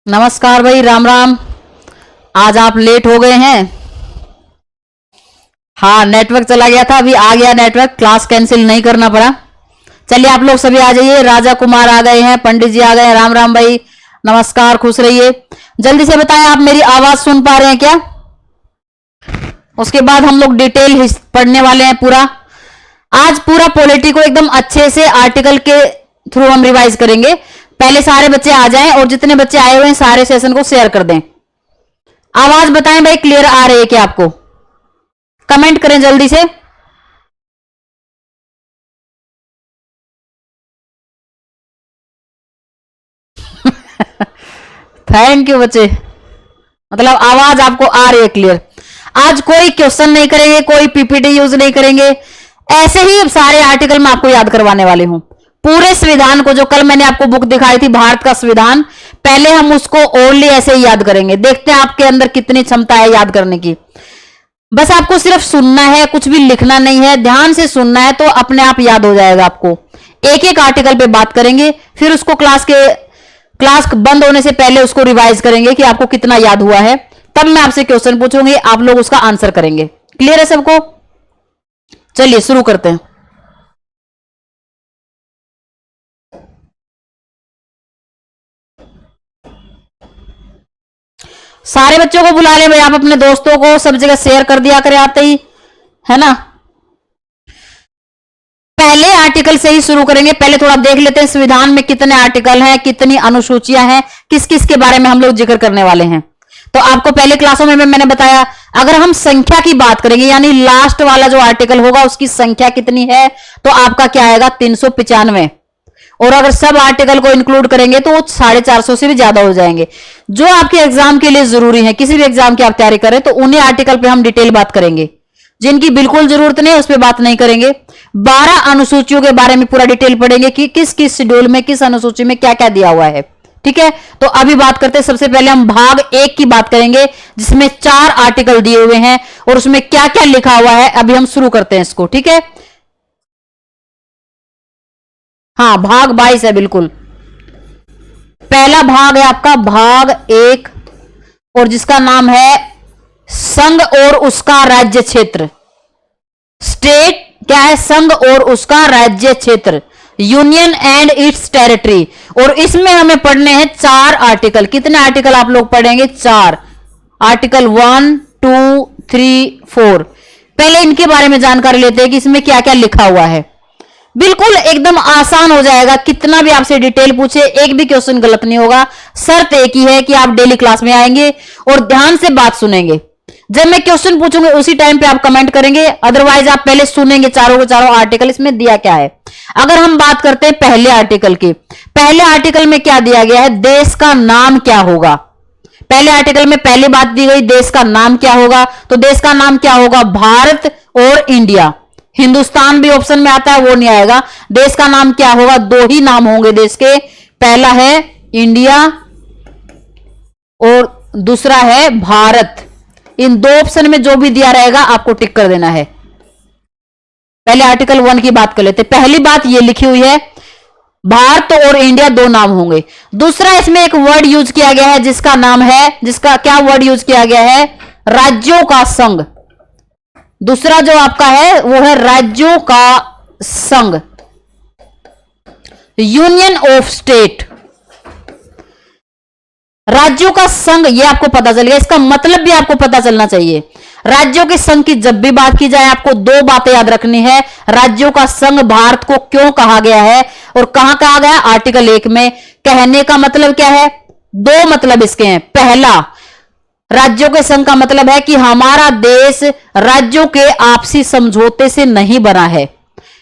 नमस्कार भाई, राम राम। आज आप लेट हो गए हैं। हाँ, नेटवर्क चला गया था, अभी आ गया नेटवर्क, क्लास कैंसिल नहीं करना पड़ा। चलिए आप लोग सभी आ जाइए। राजा कुमार आ गए हैं, पंडित जी आ गए हैं। राम राम भाई, नमस्कार, खुश रहिए। जल्दी से बताएं, आप मेरी आवाज सुन पा रहे हैं क्या? उसके बाद हम लोग डिटेल पढ़ने वाले हैं पूरा। आज पूरा पॉलिटी को एकदम अच्छे से आर्टिकल के थ्रू हम रिवाइज करेंगे। पहले सारे बच्चे आ जाएं और जितने बच्चे आए हुए हैं सारे सेशन को शेयर कर दें। आवाज बताएं भाई, क्लियर आ रही है क्या आपको? कमेंट करें जल्दी से। थैंक यू बच्चे, मतलब आवाज आपको आ रही है क्लियर। आज कोई क्वेश्चन नहीं करेंगे, कोई पीपीटी यूज नहीं करेंगे, ऐसे ही सारे आर्टिकल मैं आपको याद करवाने वाले हूं। पूरे संविधान को, जो कल मैंने आपको बुक दिखाई थी भारत का संविधान, पहले हम उसको ओनली ऐसे ही याद करेंगे। देखते हैं आपके अंदर कितनी क्षमता है याद करने की। बस आपको सिर्फ सुनना है, कुछ भी लिखना नहीं है, ध्यान से सुनना है तो अपने आप याद हो जाएगा आपको। एक एक आर्टिकल पे बात करेंगे, फिर उसको क्लास बंद होने से पहले उसको रिवाइज करेंगे कि आपको कितना याद हुआ है। तब मैं आपसे क्वेश्चन पूछूंगी, आप लोग उसका आंसर करेंगे। क्लियर है सबको? चलिए शुरू करते हैं। सारे बच्चों को बुला ले भाई, आप अपने दोस्तों को सब जगह शेयर कर दिया करें आते ही, है ना। पहले आर्टिकल से ही शुरू करेंगे। पहले थोड़ा देख लेते हैं संविधान में कितने आर्टिकल हैं, कितनी अनुसूचियां हैं, किस किस के बारे में हम लोग जिक्र करने वाले हैं। तो आपको पहले क्लासों में मैंने बताया, अगर हम संख्या की बात करेंगे, यानी लास्ट वाला जो आर्टिकल होगा उसकी संख्या कितनी है, तो आपका क्या आएगा? 395। और अगर सब आर्टिकल को इंक्लूड करेंगे तो 450 से भी ज्यादा हो जाएंगे। जो आपके एग्जाम के लिए जरूरी है, किसी भी एग्जाम की आप तैयारी करें तो उन्हीं आर्टिकल पे हम डिटेल बात करेंगे। जिनकी बिल्कुल जरूरत नहीं उस पर बात नहीं करेंगे। 12 अनुसूचियों के बारे में पूरा डिटेल पढ़ेंगे कि किस किस शेड्यूल में, किस अनुसूची में क्या क्या दिया हुआ है। ठीक है, तो अभी बात करते हैं। सबसे पहले हम भाग 1 की बात करेंगे, जिसमें 4 आर्टिकल दिए हुए हैं और उसमें क्या क्या लिखा हुआ है। अभी हम शुरू करते हैं इसको, ठीक है। हाँ, भाग 22 है बिल्कुल। पहला भाग है आपका भाग 1, और जिसका नाम है संघ और उसका राज्य क्षेत्र। स्टेट क्या है? संघ और उसका राज्य क्षेत्र, यूनियन एंड इट्स टेरिटरी। और इसमें हमें पढ़ने हैं 4 आर्टिकल। कितने आर्टिकल आप लोग पढ़ेंगे? 4 आर्टिकल, 1, 2, 3, 4। पहले इनके बारे में जानकारी लेते हैं कि इसमें क्या क्या लिखा हुआ है। बिल्कुल एकदम आसान हो जाएगा, कितना भी आपसे डिटेल पूछे एक भी क्वेश्चन गलत नहीं होगा। शर्त एक ही है कि आप डेली क्लास में आएंगे और ध्यान से बात सुनेंगे। जब मैं क्वेश्चन पूछूंगी उसी टाइम पे आप कमेंट करेंगे, अदरवाइज आप पहले सुनेंगे चारों के चारों आर्टिकल इसमें दिया क्या है। अगर हम बात करते हैं पहले आर्टिकल की, पहले आर्टिकल में क्या दिया गया है? देश का नाम क्या होगा। पहले आर्टिकल में पहली बात दी गई, देश का नाम क्या होगा। तो देश का नाम क्या होगा? भारत और इंडिया। हिंदुस्तान भी ऑप्शन में आता है, वो नहीं आएगा। देश का नाम क्या होगा? 2 ही नाम होंगे देश के, पहला है इंडिया और दूसरा है भारत। इन 2 ऑप्शन में जो भी दिया रहेगा आपको टिक कर देना है। पहले आर्टिकल 1 की बात कर लेते। पहली बात ये लिखी हुई है, भारत और इंडिया 2 नाम होंगे। दूसरा, इसमें एक वर्ड यूज किया गया है जिसका नाम है, जिसका क्या वर्ड यूज किया गया है? राज्यों का संघ। दूसरा जो आपका है वो है राज्यों का संघ, यूनियन ऑफ स्टेट। राज्यों का संघ, ये आपको पता चल गया। इसका मतलब भी आपको पता चलना चाहिए। राज्यों के संघ की जब भी बात की जाए आपको 2 बातें याद रखनी है। राज्यों का संघ भारत को क्यों कहा गया है और कहां कहा गया? आर्टिकल 1 में। कहने का मतलब क्या है? 2 मतलब इसके हैं। पहला, राज्यों के संघ का मतलब है कि हमारा देश राज्यों के आपसी समझौते से नहीं बना है।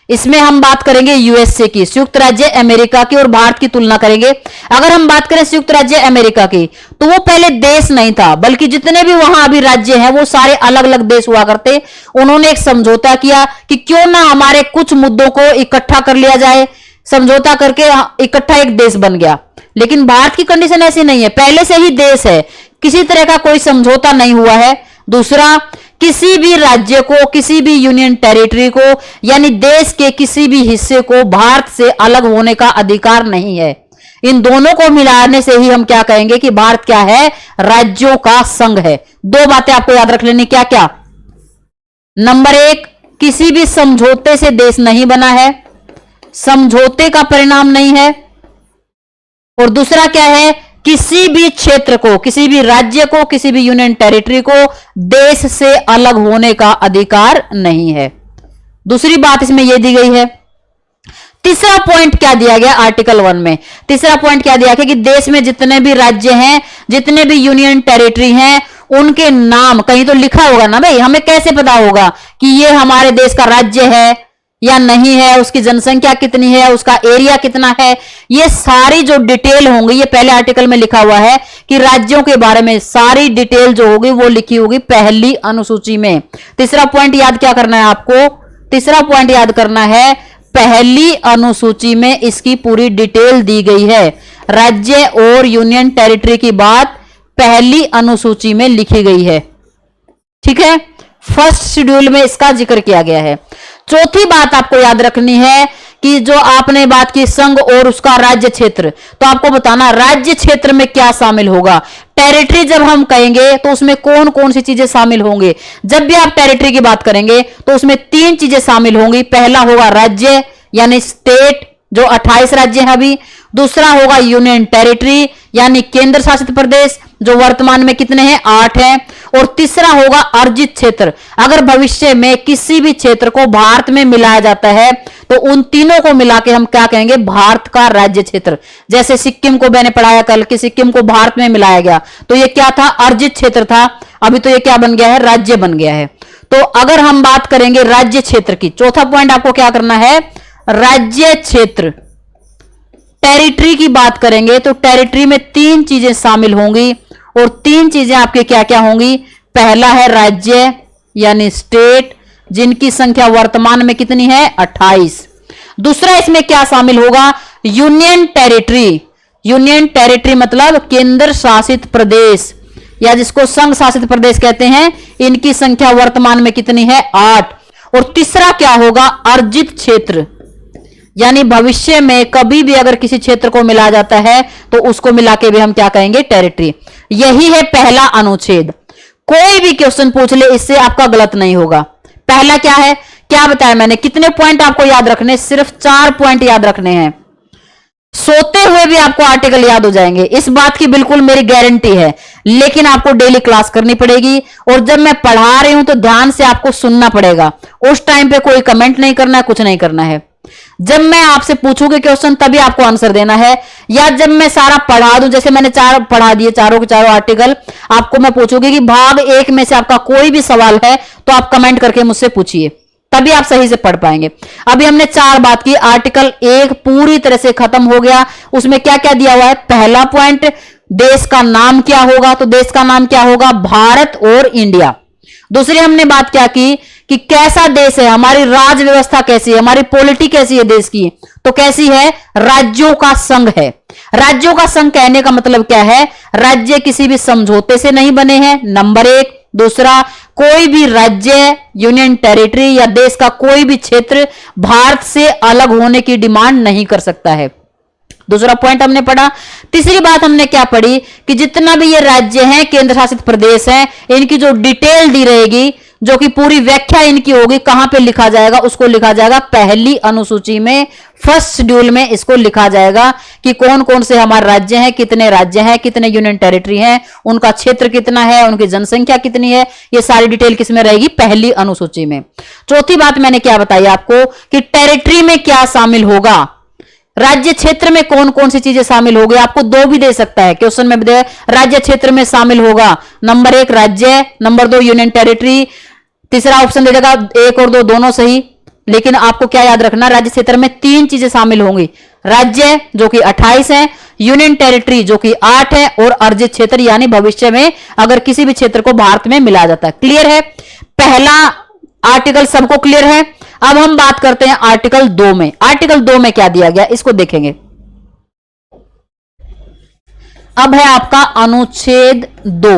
इसमें हम बात करेंगे यूएसए की, संयुक्त राज्य अमेरिका की, और भारत की तुलना करेंगे। अगर हम बात करें संयुक्त राज्य अमेरिका की, तो वो पहले देश नहीं था, बल्कि जितने भी वहां अभी राज्य हैं वो सारे अलग अलग देश हुआ करते। उन्होंने एक समझौता किया कि क्यों ना हमारे कुछ मुद्दों को इकट्ठा कर लिया जाए, समझौता करके इकट्ठा एक देश बन गया। लेकिन भारत की कंडीशन ऐसी नहीं है, पहले से ही देश है, किसी तरह का कोई समझौता नहीं हुआ है। दूसरा, किसी भी राज्य को, किसी भी यूनियन टेरिटरी को, यानी देश के किसी भी हिस्से को भारत से अलग होने का अधिकार नहीं है। इन दोनों को मिलाने से ही हम क्या कहेंगे कि भारत क्या है, राज्यों का संघ है। दो बातें आपको याद रख लेनी, क्या क्या? नंबर एक, किसी भी समझौते से देश नहीं बना है, समझौते का परिणाम नहीं है। और दूसरा क्या है, किसी भी क्षेत्र को, किसी भी राज्य को, किसी भी यूनियन टेरिटरी को देश से अलग होने का अधिकार नहीं है। दूसरी बात इसमें यह दी गई है। तीसरा पॉइंट क्या दिया गया आर्टिकल 1 में? तीसरा पॉइंट क्या दिया गया कि देश में जितने भी राज्य हैं, जितने भी यूनियन टेरिटरी हैं, उनके नाम कहीं तो लिखा होगा ना भाई। हमें कैसे पता होगा कि ये हमारे देश का राज्य है या नहीं है, उसकी जनसंख्या कितनी है, उसका एरिया कितना है, ये सारी जो डिटेल होंगी, ये पहले आर्टिकल में लिखा हुआ है कि राज्यों के बारे में सारी डिटेल जो होगी वो लिखी होगी पहली अनुसूची में। तीसरा पॉइंट याद क्या करना है आपको? तीसरा पॉइंट याद करना है, पहली अनुसूची में इसकी पूरी डिटेल दी गई है। राज्य और यूनियन टेरिटरी की बात पहली अनुसूची में लिखी गई है, ठीक है। फर्स्ट शेड्यूल में इसका जिक्र किया गया है। चौथी बात आपको याद रखनी है कि जो आपने बात की संघ और उसका राज्य क्षेत्र, तो आपको बताना राज्य क्षेत्र में क्या शामिल होगा। टेरिटरी जब हम कहेंगे तो उसमें कौन कौन सी चीजें शामिल होंगे? जब भी आप टेरिटरी की बात करेंगे तो उसमें 3 चीजें शामिल होंगी। पहला होगा राज्य यानी स्टेट, जो 28 राज्य हैं अभी। दूसरा होगा यूनियन टेरिटरी यानी केंद्र शासित प्रदेश, जो वर्तमान में कितने हैं? 8 हैं। और तीसरा होगा अर्जित क्षेत्र। अगर भविष्य में किसी भी क्षेत्र को भारत में मिलाया जाता है तो उन तीनों को मिला के हम क्या कहेंगे? भारत का राज्य क्षेत्र। जैसे सिक्किम को मैंने पढ़ाया कल कि सिक्किम को भारत में मिलाया गया, तो ये क्या था? अर्जित क्षेत्र था। अभी तो ये क्या बन गया है? राज्य बन गया है। तो अगर हम बात करेंगे राज्य क्षेत्र की, चौथा पॉइंट आपको क्या करना है? राज्य क्षेत्र। टेरिटरी की बात करेंगे तो टेरिटरी में 3 चीजें शामिल होंगी, और 3 चीजें आपके क्या क्या होंगी? पहला है राज्य यानी स्टेट, जिनकी संख्या वर्तमान में कितनी है? 28। दूसरा इसमें क्या शामिल होगा? Union territory. यूनियन टेरिटरी मतलब केंद्र शासित प्रदेश, या जिसको संघ शासित प्रदेश कहते हैं। इनकी संख्या वर्तमान में कितनी है? 8। और तीसरा क्या होगा? अर्जित क्षेत्र, यानी भविष्य में कभी भी अगर किसी क्षेत्र को मिला जाता है तो उसको मिला के भी हम क्या कहेंगे? टेरिटरी। यही है पहला अनुच्छेद। कोई भी क्वेश्चन पूछ ले इससे आपका गलत नहीं होगा। पहला क्या है? क्या बताया मैंने? कितने पॉइंट आपको याद रखने? सिर्फ 4 पॉइंट याद रखने हैं। सोते हुए भी आपको आर्टिकल याद हो जाएंगे, इस बात की बिल्कुल मेरी गारंटी है। लेकिन आपको डेली क्लास करनी पड़ेगी, और जब मैं पढ़ा रही हूं तो ध्यान से आपको सुनना पड़ेगा। उस टाइम पे कोई कमेंट नहीं करना है, कुछ नहीं करना है। जब मैं आपसे पूछूंगी क्वेश्चन तभी आपको आंसर देना है, या जब मैं सारा पढ़ा दूं, जैसे मैंने 4 पढ़ा दिए, चारों के चारों आर्टिकल, आपको मैं पूछूंगी कि भाग 1 में से आपका कोई भी सवाल है तो आप कमेंट करके मुझसे पूछिए, तभी आप सही से पढ़ पाएंगे। अभी हमने 4 बात की। आर्टिकल 1 पूरी तरह से खत्म हो गया। उसमें क्या क्या दिया हुआ है? पहला पॉइंट, देश का नाम क्या होगा? तो देश का नाम क्या होगा? भारत और इंडिया। दूसरी हमने बात क्या की कि कैसा देश है, हमारी राज व्यवस्था कैसी है, हमारी पॉलिटी कैसी है देश की, तो कैसी है? राज्यों का संघ है। राज्यों का संघ कहने का मतलब क्या है? राज्य किसी भी समझौते से नहीं बने हैं, नंबर 1। दूसरा, कोई भी राज्य, यूनियन टेरिटरी या देश का कोई भी क्षेत्र भारत से अलग होने की डिमांड नहीं कर सकता है। दूसरा पॉइंट हमने पढ़ा। तीसरी बात हमने क्या पढ़ी कि जितना भी ये राज्य हैं, केंद्र शासित प्रदेश हैं, इनकी जो डिटेल दी रहेगी, जो कि पूरी व्याख्या इनकी होगी, कहां पे लिखा जाएगा? उसको लिखा जाएगा पहली अनुसूची में, फर्स्ट शेड्यूल में इसको लिखा जाएगा कि कौन कौन से हमारे राज्य हैं, कितने राज्य हैं, कितने यूनियन टेरिटरी हैं, उनका क्षेत्र कितना है, उनकी जनसंख्या कितनी है, ये सारी डिटेल किसमें रहेगी? पहली अनुसूची में। चौथी बात मैंने क्या बताई आपको कि टेरिटरी में क्या शामिल होगा, राज्य क्षेत्र में कौन कौन सी चीजें शामिल होगी। आपको 2 भी दे सकता है क्वेश्चन में, दे राज्य क्षेत्र में शामिल होगा नंबर 1 राज्य, नंबर 2 यूनियन टेरिटरी। तीसरा ऑप्शन दे देगा 1 और 2 दोनों सही। लेकिन आपको क्या याद रखना? राज्य क्षेत्र में 3 चीजें शामिल होंगी, राज्य जो कि 28 है, यूनियन टेरिटरी जो कि 8 है, और अर्जित क्षेत्र यानी भविष्य में अगर किसी भी क्षेत्र को भारत में मिलाया जाता है। क्लियर है? पहला आर्टिकल सबको क्लियर है। अब हम बात करते हैं आर्टिकल 2 में। आर्टिकल 2 में क्या दिया गया इसको देखेंगे। अब है आपका अनुच्छेद 2।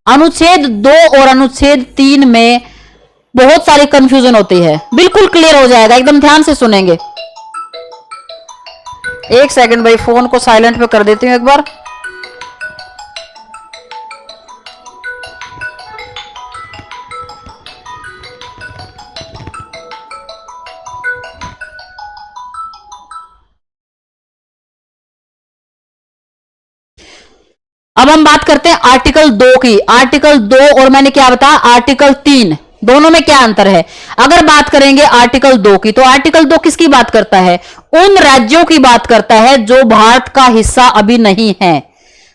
अनुच्छेद 2 और अनुच्छेद 3 में बहुत सारी कंफ्यूजन होती है, बिल्कुल क्लियर हो जाएगा, एकदम ध्यान से सुनेंगे। एक सेकंड भाई, फोन को साइलेंट पे कर देती हूँ एक बार। अब हम बात करते हैं आर्टिकल 2 की। आर्टिकल 2 और मैंने क्या बताया आर्टिकल 3, दोनों में क्या अंतर है? अगर बात करेंगे आर्टिकल 2 की, तो आर्टिकल 2 किसकी बात करता है? उन राज्यों की बात करता है जो भारत का हिस्सा अभी नहीं है।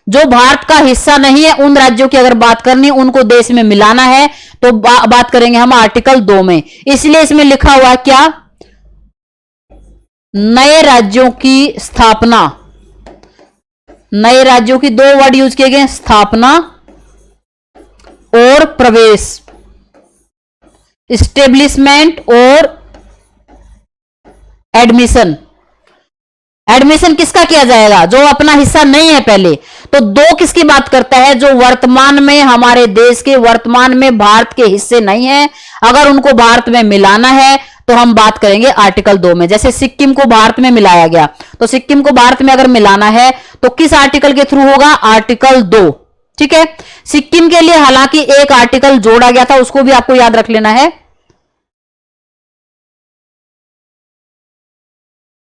जो भारत का हिस्सा नहीं है, उन राज्यों की अगर बात करनी, उनको देश में मिलाना है, तो बात करेंगे हम आर्टिकल 2 में। इसलिए इसमें लिखा हुआ है क्या? नए राज्यों की स्थापना। नए राज्यों की दो वर्ड यूज किए गए, स्थापना और प्रवेश, इस्टेब्लिशमेंट और एडमिशन। एडमिशन किसका किया जाएगा? जो अपना हिस्सा नहीं है पहले। तो 2 किसकी बात करता है? जो वर्तमान में हमारे देश के, वर्तमान में भारत के हिस्से नहीं है, अगर उनको भारत में मिलाना है तो हम बात करेंगे आर्टिकल 2 में। जैसे सिक्किम को भारत में मिलाया गया, तो सिक्किम को भारत में अगर मिलाना है तो किस आर्टिकल के थ्रू होगा? आर्टिकल 2। ठीक है। सिक्किम के लिए हालांकि एक आर्टिकल जोड़ा गया था, उसको भी आपको याद रख लेना है।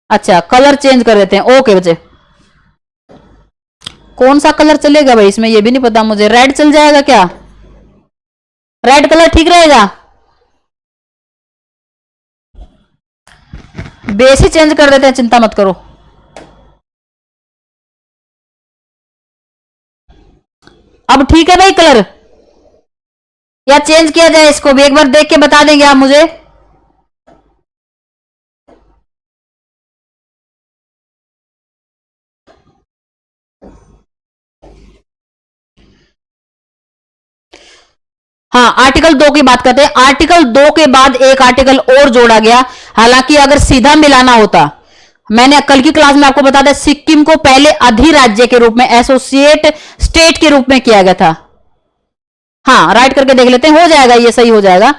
अच्छा, कलर चेंज कर देते हैं। ओके बच्चे, कौन सा कलर चलेगा भाई इसमें? ये भी नहीं पता मुझे। रेड चल जाएगा क्या? रेड कलर ठीक रहेगा? बेस ही चेंज कर देते हैं, चिंता मत करो। अब ठीक है भाई कलर, या चेंज किया जाए इसको भी? एक बार देख के बता देंगे आप मुझे। हाँ, आर्टिकल 2 की बात करते हैं। आर्टिकल 2 के बाद एक आर्टिकल और जोड़ा गया। हालांकि अगर सीधा मिलाना होता, मैंने कल की क्लास में आपको बता दिया, सिक्किम को पहले अधिराज्य के रूप में, एसोसिएट स्टेट के रूप में किया गया था। हाँ, राइट करके देख लेते हैं, हो जाएगा, ये सही हो जाएगा।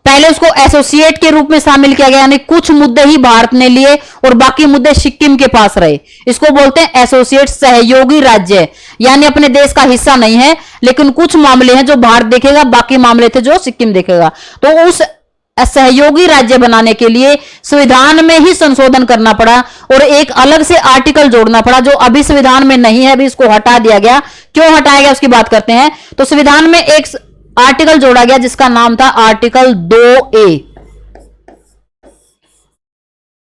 पहले उसको एसोसिएट के रूप में शामिल किया गया, यानी कुछ मुद्दे ही भारत ने लिए और बाकी मुद्दे सिक्किम के पास रहे। इसको बोलते हैं एसोसिएट, सहयोगी राज्य, यानी अपने देश का हिस्सा नहीं है, लेकिन कुछ मामले हैं जो भारत देखेगा, बाकी मामले थे जो सिक्किम देखेगा। तो उस सहयोगी राज्य बनाने के लिए संविधान में ही संशोधन करना पड़ा और एक अलग से आर्टिकल जोड़ना पड़ा, जो अभी संविधान में नहीं है, अभी इसको हटा दिया गया। क्यों हटाया गया उसकी बात करते हैं। तो संविधान में एक आर्टिकल जोड़ा गया जिसका नाम था आर्टिकल 2A।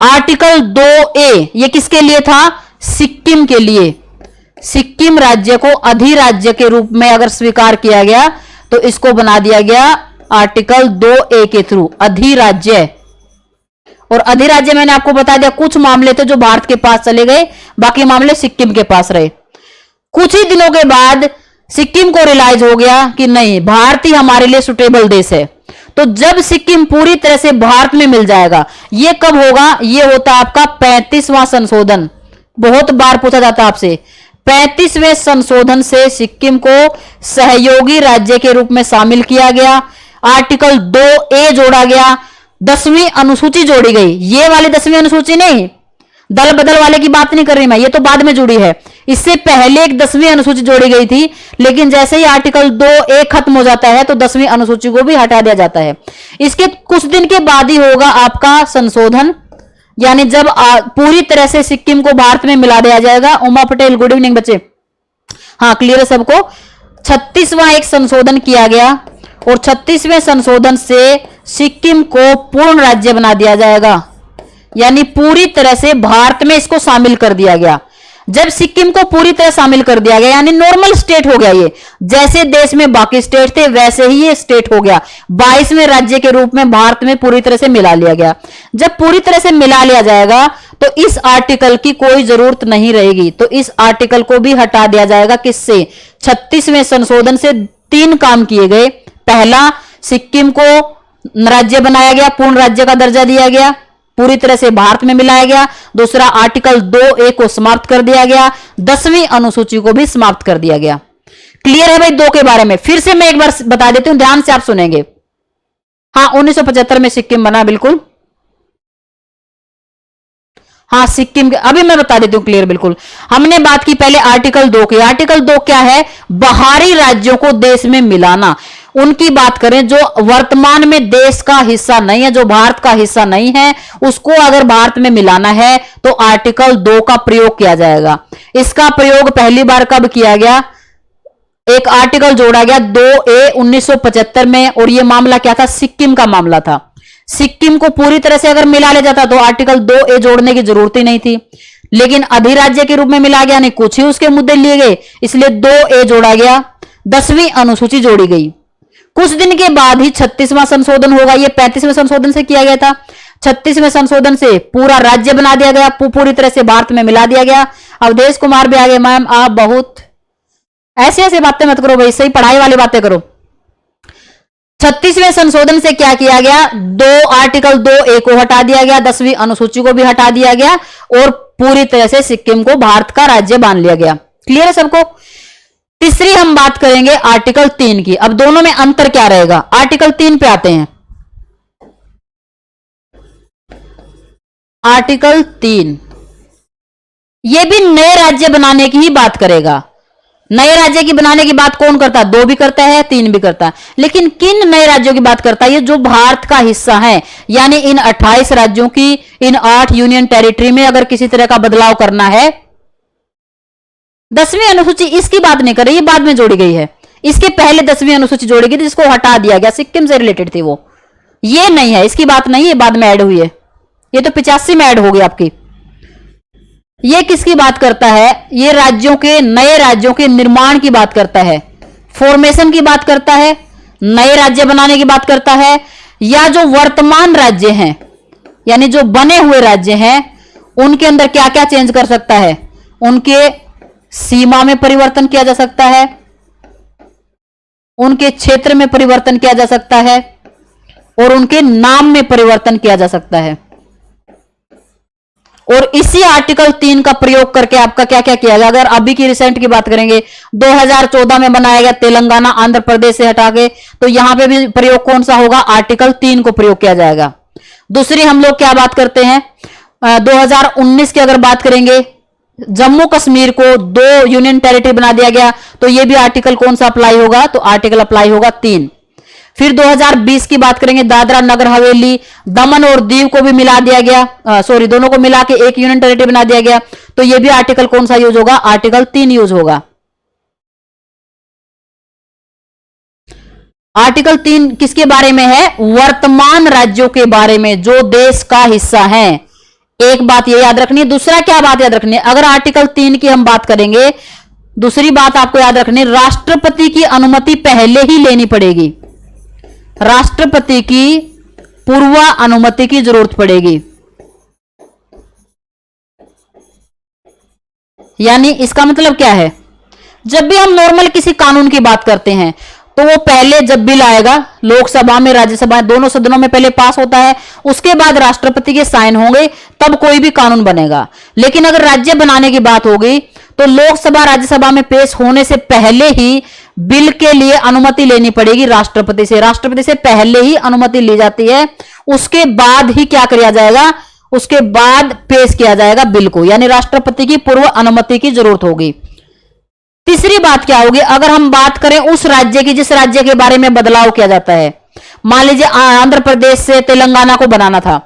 आर्टिकल 2A ये किसके लिए था? सिक्किम के लिए। सिक्किम राज्य को अधिराज्य के रूप में अगर स्वीकार किया गया तो इसको बना दिया गया आर्टिकल 2A के थ्रू, अधिराज्य। और अधिराज्य मैंने आपको बता दिया, कुछ मामले थे जो भारत के पास चले गए, बाकी मामले सिक्किम के पास रहे। कुछ ही दिनों के बाद सिक्किम को रियलाइज हो गया कि नहीं, भारत ही हमारे लिए सुटेबल देश है। तो जब सिक्किम पूरी तरह से भारत में मिल जाएगा, ये कब होगा? ये होता है आपका 35वां संशोधन। बहुत बार पूछा जाता है आपसे। 35वें संशोधन से सिक्किम को सहयोगी राज्य के रूप में शामिल किया गया। आर्टिकल 2A जोड़ा गया, 10वीं अनुसूची जोड़ी गई। ये वाली 10वीं अनुसूची नहीं, दल बदल वाले की बात नहीं कर रही मैं, ये तो बाद में जुड़ी है। इससे पहले एक 10वीं अनुसूची जोड़ी गई थी, लेकिन जैसे ही आर्टिकल 2A खत्म हो जाता है तो 10वीं अनुसूची को भी हटा दिया जाता है। इसके कुछ दिन के बाद ही होगा आपका संशोधन, यानी जब पूरी तरह से सिक्किम को भारत में मिला दिया जाएगा। उमा पटेल, गुड इवनिंग बच्चे। हाँ, क्लियर है सबको? 36वां एक संशोधन किया गया और 36वें संशोधन से सिक्किम को पूर्ण राज्य बना दिया जाएगा, यानी पूरी तरह से भारत में इसको शामिल कर दिया गया। जब सिक्किम को पूरी तरह शामिल कर दिया गया, यानी नॉर्मल स्टेट हो गया। ये जैसे देश में बाकी स्टेट थे वैसे ही ये स्टेट हो गया। 22वें राज्य के रूप में भारत में पूरी तरह से मिला लिया गया। जब पूरी तरह से मिला लिया जाएगा तो इस आर्टिकल की कोई जरूरत नहीं रहेगी, तो इस आर्टिकल को भी हटा दिया जाएगा। किससे? 36वें संशोधन से 3 काम किए गए। पहला, सिक्किम को राज्य बनाया गया, पूर्ण राज्य का दर्जा दिया गया, पूरी तरह से भारत में मिलाया गया। दूसरा, आर्टिकल 2A को समाप्त कर दिया गया, 10वीं अनुसूची को भी समाप्त कर दिया गया। क्लियर है भाई 2 के बारे में? फिर से मैं एक बार बता देती हूं, ध्यान से आप सुनेंगे। हाँ, 1975 में सिक्किम बना, बिल्कुल। हाँ सिक्किम के, अभी मैं बता देती हूँ क्लियर बिल्कुल। हमने बात की पहले आर्टिकल 2 की। आर्टिकल 2 क्या है? बाहरी राज्यों को देश में मिलाना। उनकी बात करें जो वर्तमान में देश का हिस्सा नहीं है, जो भारत का हिस्सा नहीं है, उसको अगर भारत में मिलाना है तो आर्टिकल 2 का प्रयोग किया जाएगा। इसका प्रयोग पहली बार कब किया गया? एक आर्टिकल जोड़ा गया 2A 1975 में, और यह मामला क्या था? सिक्किम का मामला था। सिक्किम को पूरी तरह से अगर मिला ले जाता तो आर्टिकल 2A जोड़ने की जरूरत ही नहीं थी, लेकिन अधिराज्य के रूप में मिला गया, नहीं कुछ ही उसके मुद्दे लिए गए, इसलिए 2A जोड़ा गया, 10वीं अनुसूची जोड़ी गई। कुछ दिन के बाद ही 36वां संशोधन होगा। यह 35वें संशोधन से किया गया था। 36वें संशोधन से पूरा राज्य बना दिया गया, पूरी तरह से भारत में मिला दिया गया। अवधेश कुमार भी आ गए। मैम आप बहुत ऐसे ऐसे बातें मत करो भाई, सही पढ़ाई वाली बातें करो। 36वें संशोधन से क्या किया गया? आर्टिकल 2A को हटा दिया गया, 10वीं अनुसूची को भी हटा दिया गया, और पूरी तरह से सिक्किम को भारत का राज्य मान लिया गया। क्लियर है सबको? तीसरी हम बात करेंगे आर्टिकल 3 की। अब दोनों में अंतर क्या रहेगा? आर्टिकल 3 पे आते हैं। आर्टिकल 3 यह भी नए राज्य बनाने की ही बात करेगा। नए राज्य की बनाने की बात कौन करता है? 2 भी करता है, 3 भी करता है, लेकिन किन नए राज्यों की बात करता है? ये जो भारत का हिस्सा है, यानी इन 28 राज्यों की, इन 8 यूनियन टेरिटरी में अगर किसी तरह का बदलाव करना है। 10वीं अनुसूची इसकी बात नहीं कर रही, ये बाद में जोड़ी गई है। इसके पहले 10वीं अनुसूची जोड़ी गई थी, जिसको हटा दिया गया, सिक्किम से रिलेटेड थी वो। ये नहीं है, इसकी बात नहीं है, बाद में ऐड हुई है। ये तो 85 में ऐड होगी आपकी। ये किसकी बात करता है? ये राज्यों के, नए राज्यों के निर्माण की बात करता है, फॉर्मेशन की बात करता है, नए राज्य बनाने की बात करता है, या जो वर्तमान राज्य हैं, यानी जो बने हुए राज्य हैं, उनके अंदर क्या क्या चेंज कर सकता है? उनके सीमा में परिवर्तन किया जा सकता है, उनके क्षेत्र में परिवर्तन किया जा सकता है, और उनके नाम में परिवर्तन किया जा सकता है। और इसी आर्टिकल 3 का प्रयोग करके आपका क्या क्या किया गया? अगर अभी की रिसेंट की बात करेंगे, 2014 में बनाया गया तेलंगाना आंध्र प्रदेश से हटा के, तो यहां पे भी प्रयोग कौन सा होगा? आर्टिकल 3 को प्रयोग किया जाएगा। दूसरी हम लोग क्या बात करते हैं? 2019 की अगर बात करेंगे, जम्मू कश्मीर को 2 यूनियन टेरिटरी बना दिया गया, तो यह भी आर्टिकल कौन सा अप्लाई होगा? तो आर्टिकल अप्लाई होगा 3। फिर 2020 की बात करेंगे, दादरा नगर हवेली, दमन और दीव को भी मिला दिया गया, सॉरी दोनों को मिला के एक यूनियन टेरिटरी बना दिया गया, तो यह भी आर्टिकल कौन सा यूज होगा? आर्टिकल 3 यूज होगा। आर्टिकल 3 किसके बारे में है? वर्तमान राज्यों के बारे में, जो देश का हिस्सा है। एक बात ये याद रखनी है। दूसरा क्या बात याद रखनी है? अगर आर्टिकल 3 की हम बात करेंगे, दूसरी बात आपको याद रखनी, राष्ट्रपति की अनुमति पहले ही लेनी पड़ेगी। राष्ट्रपति की पूर्व अनुमति की जरूरत पड़ेगी। यानी इसका मतलब क्या है? जब भी हम नॉर्मल किसी कानून की बात करते हैं, तो वो पहले जब बिल आएगा लोकसभा में, राज्यसभा, दोनों सदनों में पहले पास होता है, उसके बाद राष्ट्रपति के साइन होंगे, तब कोई भी कानून बनेगा। लेकिन अगर राज्य बनाने की बात होगी, तो लोकसभा राज्यसभा में पेश होने से पहले ही बिल के लिए अनुमति लेनी पड़ेगी राष्ट्रपति से। राष्ट्रपति से पहले ही अनुमति ली जाती है, उसके बाद ही क्या किया जाएगा? उसके बाद पेश किया जाएगा बिल को, यानी राष्ट्रपति की पूर्व अनुमति की जरूरत होगी। तीसरी बात क्या होगी? अगर हम बात करें उस राज्य की जिस राज्य के बारे में बदलाव किया जाता है, मान लीजिए आंध्र प्रदेश से तेलंगाना को बनाना था,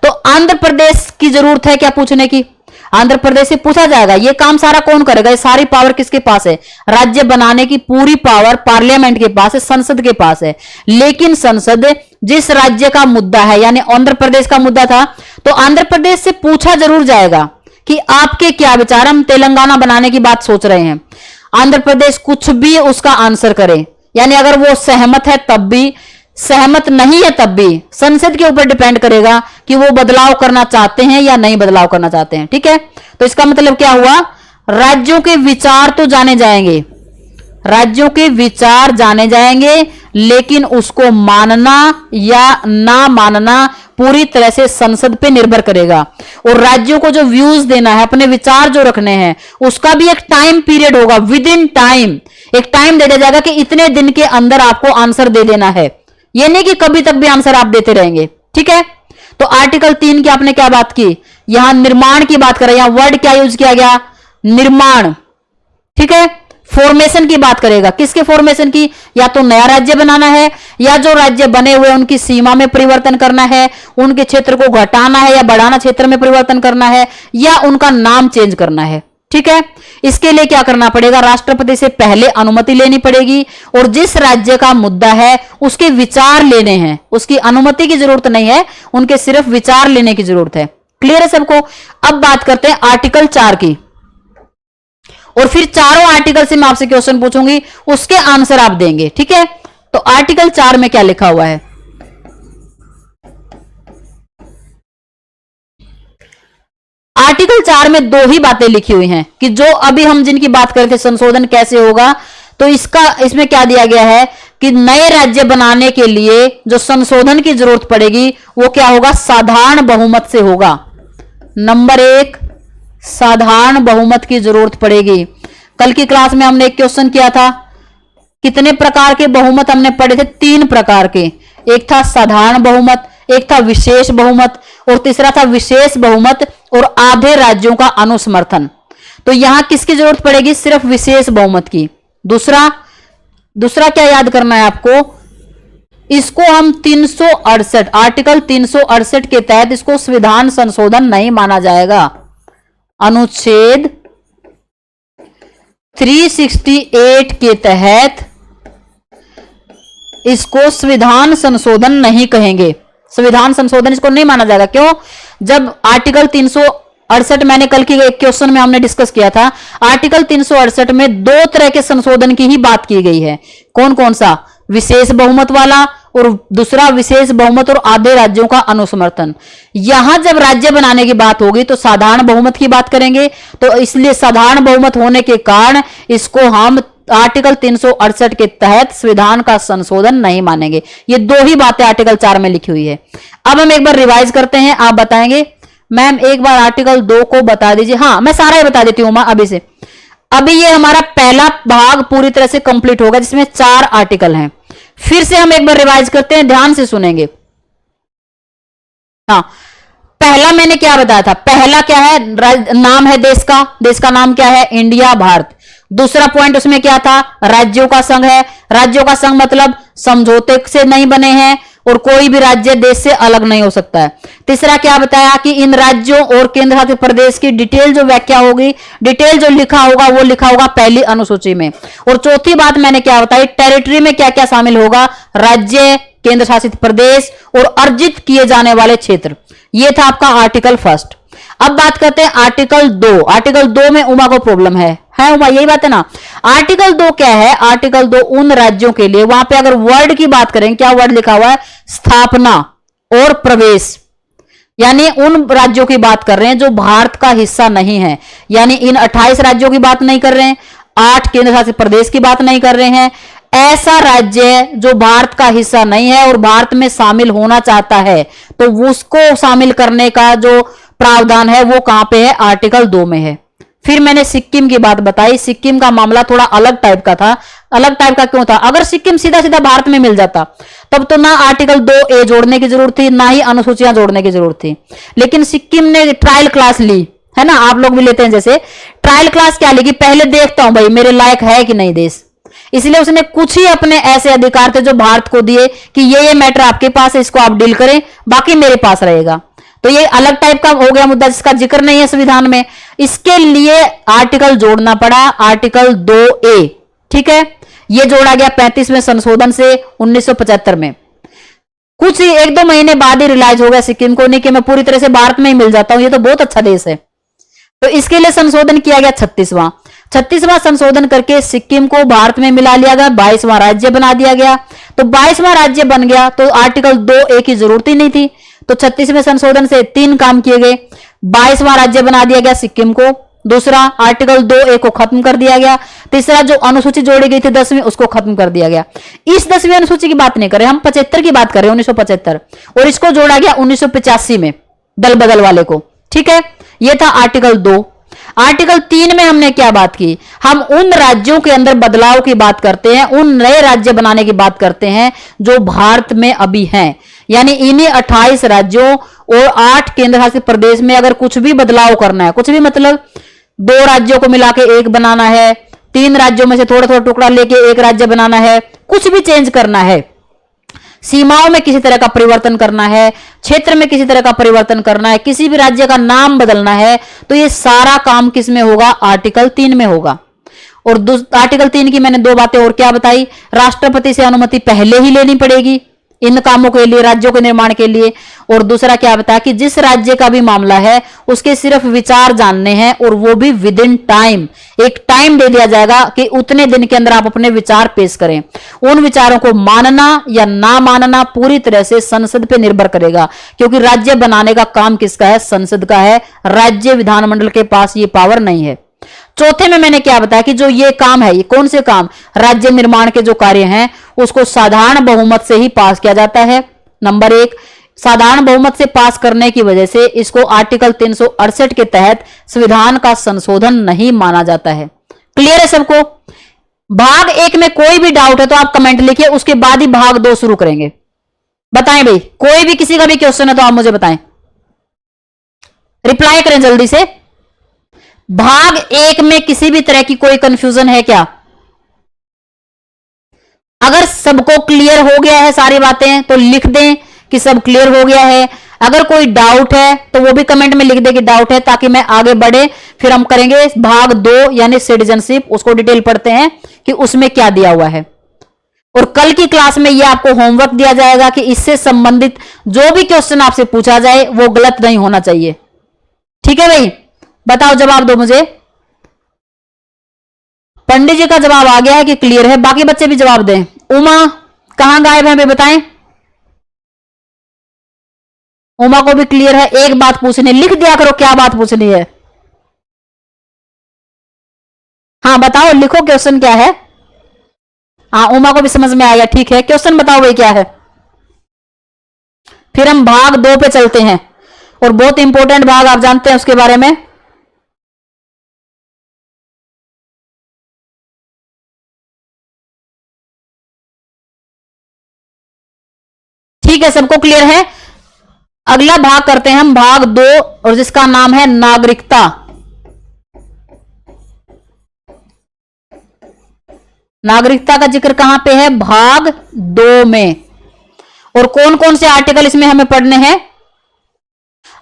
तो आंध्र प्रदेश की जरूरत है क्या पूछने की? आंध्र प्रदेश से पूछा जाएगा। ये काम सारा कौन करेगा? ये सारी पावर किसके पास है? राज्य बनाने की पूरी पावर पार्लियामेंट के पास है, संसद के पास है। लेकिन संसद जिस राज्य का मुद्दा है, यानी आंध्र प्रदेश का मुद्दा था, तो आंध्र प्रदेश से पूछा जरूर जाएगा कि आपके क्या विचार, हम तेलंगाना बनाने की बात सोच रहे हैं। आंध्र प्रदेश कुछ भी उसका आंसर करे, यानी अगर वो सहमत है तब भी, सहमत नहीं है तब भी, संसद के ऊपर डिपेंड करेगा कि वो बदलाव करना चाहते हैं या नहीं बदलाव करना चाहते हैं। ठीक है, तो इसका मतलब क्या हुआ? राज्यों के विचार तो जाने जाएंगे, राज्यों के विचार जाने जाएंगे, लेकिन उसको मानना या ना मानना पूरी तरह से संसद पे निर्भर करेगा। और राज्यों को जो व्यूज देना है, अपने विचार जो रखने हैं, उसका भी एक टाइम पीरियड होगा। विद इन टाइम एक टाइम दे दिया जाएगा कि इतने दिन के अंदर आपको आंसर दे देना है। ये नहीं कि कभी तक भी आंसर आप देते रहेंगे। ठीक है, तो आर्टिकल 3 की आपने क्या बात की यहां निर्माण की बात करें, यहां वर्ड क्या यूज किया गया, निर्माण, ठीक है। फॉर्मेशन की बात करेगा, किसके फॉर्मेशन की, या तो नया राज्य बनाना है, या जो राज्य बने हुए उनकी सीमा में परिवर्तन करना है, उनके क्षेत्र को घटाना है या बढ़ाना, क्षेत्र में परिवर्तन करना है, या उनका नाम चेंज करना है, ठीक है। इसके लिए क्या करना पड़ेगा, राष्ट्रपति से पहले अनुमति लेनी पड़ेगी, और जिस राज्य का मुद्दा है उसके विचार लेने हैं, उसकी अनुमति की जरूरत नहीं है, उनके सिर्फ विचार लेने की जरूरत है। क्लियर है सबको। अब बात करते हैं आर्टिकल 4 की, और फिर चारों आर्टिकल से मैं आपसे क्वेश्चन पूछूंगी, उसके आंसर आप देंगे, ठीक है। तो आर्टिकल 4 में क्या लिखा हुआ है, आर्टिकल 4 में दो ही बातें लिखी हुई हैं कि जो अभी हम जिनकी बात कर रहे थे, संशोधन कैसे होगा, तो इसमें क्या दिया गया है कि नए राज्य बनाने के लिए जो संशोधन की जरूरत पड़ेगी वो क्या होगा, साधारण बहुमत से होगा। नंबर 1, साधारण बहुमत की जरूरत पड़ेगी। कल की क्लास में हमने एक क्वेश्चन किया था, कितने प्रकार के बहुमत हमने पढ़े थे, 3 प्रकार के, एक था साधारण बहुमत, एक था विशेष बहुमत, और तीसरा था विशेष बहुमत और आधे राज्यों का अनुसमर्थन। तो यहां किसकी जरूरत पड़ेगी, सिर्फ विशेष बहुमत की। दूसरा क्या याद करना है आपको, इसको हम 368 आर्टिकल 368 के तहत इसको संविधान संशोधन नहीं माना जाएगा। अनुच्छेद 368 के तहत इसको संविधान संशोधन नहीं कहेंगे, संविधान संशोधन इसको नहीं माना जाएगा। क्यों, जब आर्टिकल 368 मैंने कल की एक क्वेश्चन में हमने डिस्कस किया था, आर्टिकल 368 में 2 तरह के संशोधन की ही बात की गई है। कौन कौन सा, विशेष बहुमत वाला, और दूसरा विशेष बहुमत और आधे राज्यों का अनुसमर्थन। यहां जब राज्य बनाने की बात होगी तो साधारण बहुमत की बात करेंगे, तो इसलिए साधारण बहुमत होने के कारण इसको हम आर्टिकल 368 के तहत संविधान का संशोधन नहीं मानेंगे। ये 2 ही बातें आर्टिकल 4 में लिखी हुई है। अब हम एक बार रिवाइज करते हैं, आप बताएंगे मैम एक बार आर्टिकल 2 को बता दीजिए। हाँ, मैं सारा ही बता देती हूं मां अभी से। अभी ये हमारा पहला भाग पूरी तरह से कंप्लीट होगा जिसमें 4 आर्टिकल हैं। फिर से हम एक बार रिवाइज करते हैं, ध्यान से सुनेंगे। हाँ, पहला मैंने क्या बताया था, पहला क्या है, नाम है देश का नाम क्या है, इंडिया, भारत। दूसरा पॉइंट उसमें क्या था, राज्यों का संघ है। राज्यों का संघ मतलब समझौते से नहीं बने हैं और कोई भी राज्य देश से अलग नहीं हो सकता है। तीसरा क्या बताया कि इन राज्यों और केंद्र शासित प्रदेश की डिटेल जो व्याख्या होगी, डिटेल जो लिखा होगा वो लिखा होगा पहली अनुसूची में। और चौथी बात मैंने क्या बताई, टेरिटरी में क्या क्या शामिल होगा, राज्य, केंद्र शासित प्रदेश और अर्जित किए जाने वाले क्षेत्र। ये था आपका आर्टिकल 1। अब बात करते हैं आर्टिकल 2। आर्टिकल 2 में उमा को प्रॉब्लम है उमा, यही बात है ना। आर्टिकल 2 क्या है, आर्टिकल 2 उन राज्यों के लिए, वहां पे अगर वर्ड की बात करें, क्या वर्ड लिखा हुआ है, स्थापना और प्रवेश, यानी उन राज्यों की बात कर रहे हैं जो भारत का हिस्सा नहीं है। यानी इन 28 राज्यों की बात नहीं कर रहे हैं, 8 केंद्र शासित प्रदेश की बात नहीं कर रहे हैं। ऐसा राज्य जो भारत का हिस्सा नहीं है और भारत में शामिल होना चाहता है, तो उसको शामिल करने का जो प्रावधान है वो कहां पे है, आर्टिकल 2 में है। फिर मैंने सिक्किम की बात बताई, सिक्किम का मामला थोड़ा अलग टाइप का था। अलग टाइप का क्यों था, अगर सिक्किम सीधा सीधा भारत में मिल जाता तब तो ना आर्टिकल 2A जोड़ने की जरूरत थी, ना ही अनुसूचियां जोड़ने की जरूरत थी। लेकिन सिक्किम ने ट्रायल क्लास ली है ना, आप लोग भी लेते हैं जैसे ट्रायल क्लास, क्या ली कि पहले देखता हूं भाई मेरे लायक है कि नहीं देश। इसलिए उसने कुछ ही अपने ऐसे अधिकार थे जो भारत को दिए कि ये मैटर आपके पास है, इसको आप डील करें, बाकी मेरे पास रहेगा। तो ये अलग टाइप का हो गया मुद्दा जिसका जिक्र नहीं है संविधान में। इसके लिए आर्टिकल जोड़ना पड़ा, आर्टिकल 2A, ठीक है। ये जोड़ा गया 35वें संशोधन से 1975 में। कुछ 1-2 महीने बाद ही रियलाइज हो गया सिक्किम को, नहीं कि मैं पूरी तरह से भारत में ही मिल जाता हूं, ये तो बहुत अच्छा देश है। तो इसके लिए संशोधन किया गया 36वां संशोधन करके सिक्किम को भारत में मिला लिया गया, 22वां राज्य बना दिया गया। तो 22वां राज्य बन गया तो आर्टिकल 2A की जरूरत ही नहीं थी। तो 36वें संशोधन से 3 काम किए गए, 22वां राज्य बना दिया गया सिक्किम को, दूसरा आर्टिकल 2A को खत्म कर दिया गया, तीसरा जो अनुसूची जोड़ी गई थी 10वीं उसको खत्म कर दिया गया। इस 10वीं अनुसूची की बात नहीं कर रहे हम, 75 की बात कर रहे हैं, 1975, और इसको जोड़ा गया 1985 में दल बदल वाले को, ठीक है। यह था आर्टिकल 2। आर्टिकल 3 में हमने क्या बात की, हम उन राज्यों के अंदर बदलाव की बात करते हैं, उन नए राज्य बनाने की बात करते हैं जो भारत में अभी हैं। यानी इन्हीं 28 राज्यों और 8 केंद्र शासित प्रदेश में अगर कुछ भी बदलाव करना है, कुछ भी मतलब 2 राज्यों को मिला के एक बनाना है, 3 राज्यों में से थोड़ा थोड़ा टुकड़ा लेके एक राज्य बनाना है, कुछ भी चेंज करना है, सीमाओं में किसी तरह का परिवर्तन करना है, क्षेत्र में किसी तरह का परिवर्तन करना है, किसी भी राज्य का नाम बदलना है, तो ये सारा काम किस में होगा? आर्टिकल 3 में होगा। और आर्टिकल 3 की मैंने 2 बातें और क्या बताई? राष्ट्रपति से अनुमति पहले ही लेनी पड़ेगी इन कामों के लिए, राज्यों के निर्माण के लिए। और दूसरा क्या बताया कि जिस राज्य का भी मामला है उसके सिर्फ विचार जानने हैं, और वो भी विद इन टाइम। एक टाइम दे दिया जाएगा कि उतने दिन के अंदर आप अपने विचार पेश करें। उन विचारों को मानना या ना मानना पूरी तरह से संसद पे निर्भर करेगा, क्योंकि राज्य बनाने का काम किसका है? संसद का है। राज्य विधानमंडल के पास ये पावर नहीं है। चौथे में मैंने क्या बताया कि जो ये काम है, ये कौन से काम? राज्य निर्माण के जो कार्य हैं उसको साधारण बहुमत से ही पास किया जाता है। नंबर 1, साधारण बहुमत से पास करने की वजह से इसको आर्टिकल 368 के तहत संविधान का संशोधन नहीं माना जाता है। क्लियर है सबको? भाग 1 में कोई भी डाउट है तो आप कमेंट लिखिए, उसके बाद ही भाग 2 शुरू करेंगे। बताएं भाई, कोई भी किसी का भी क्वेश्चन है तो आप मुझे बताएं, रिप्लाई करें जल्दी से। भाग 1 में किसी भी तरह की कोई कंफ्यूजन है क्या? अगर सबको क्लियर हो गया है सारी बातें तो लिख दें कि सब क्लियर हो गया है। अगर कोई डाउट है तो वो भी कमेंट में लिख दे कि डाउट है, ताकि मैं आगे बढ़े। फिर हम करेंगे भाग 2 यानी सिटीजनशिप, उसको डिटेल पढ़ते हैं कि उसमें क्या दिया हुआ है। और कल की क्लास में ये आपको होमवर्क दिया जाएगा कि इससे संबंधित जो भी क्वेश्चन आपसे पूछा जाए वो गलत नहीं होना चाहिए। ठीक है भाई, बताओ, जवाब दो मुझे। पंडित जी का जवाब आ गया है कि क्लियर है, बाकी बच्चे भी जवाब दें। उमा कहां गायब है, हमें बताएं। उमा को भी क्लियर है। एक बात पूछनी, लिख दिया करो क्या बात पूछनी है। हाँ बताओ, लिखो क्वेश्चन क्या है। हाँ, उमा को भी समझ में आया, ठीक है। क्वेश्चन बताओ भाई क्या है, फिर हम भाग 2 पे चलते हैं। और बहुत इंपॉर्टेंट भाग, आप जानते हैं उसके बारे में। ठीक है, सबको क्लियर है। अगला भाग करते हैं हम, भाग 2, और जिसका नाम है नागरिकता। नागरिकता का जिक्र कहां पे है? भाग 2 में। और कौन कौन से आर्टिकल इसमें हमें पढ़ने हैं?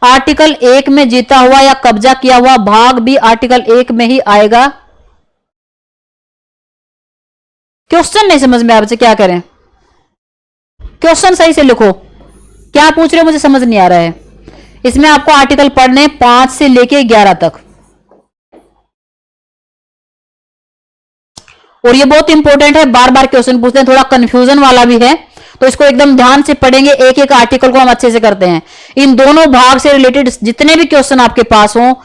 आर्टिकल 1 में जीता हुआ या कब्जा किया हुआ भाग भी आर्टिकल 1 में ही आएगा। क्वेश्चन नहीं समझ में आपसे, क्या करें? क्वेश्चन सही से लिखो, क्या पूछ रहे हो मुझे समझ नहीं आ रहा है। इसमें आपको आर्टिकल पढ़ने 5 से लेके 11 तक। और ये बहुत इंपॉर्टेंट है, बार बार क्वेश्चन पूछते हैं, थोड़ा कंफ्यूजन वाला भी है, तो इसको एकदम ध्यान से पढ़ेंगे। एक एक आर्टिकल को हम अच्छे से करते हैं। इन दोनों भाग से रिलेटेड जितने भी क्वेश्चन आपके पास हो,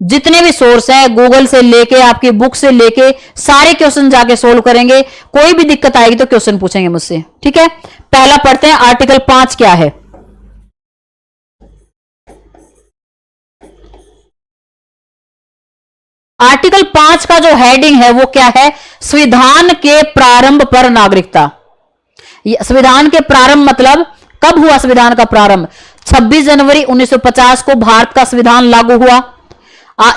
जितने भी सोर्स हैं, गूगल से लेके आपकी बुक से लेके सारे क्वेश्चन जाके सोल्व करेंगे। कोई भी दिक्कत आएगी तो क्वेश्चन पूछेंगे मुझसे, ठीक है। पहला पढ़ते हैं, आर्टिकल 5 क्या है। आर्टिकल 5 का जो हेडिंग है वो क्या है? संविधान के प्रारंभ पर नागरिकता। संविधान के प्रारंभ मतलब कब हुआ संविधान का प्रारंभ? 26 जनवरी 1950 को भारत का संविधान लागू हुआ।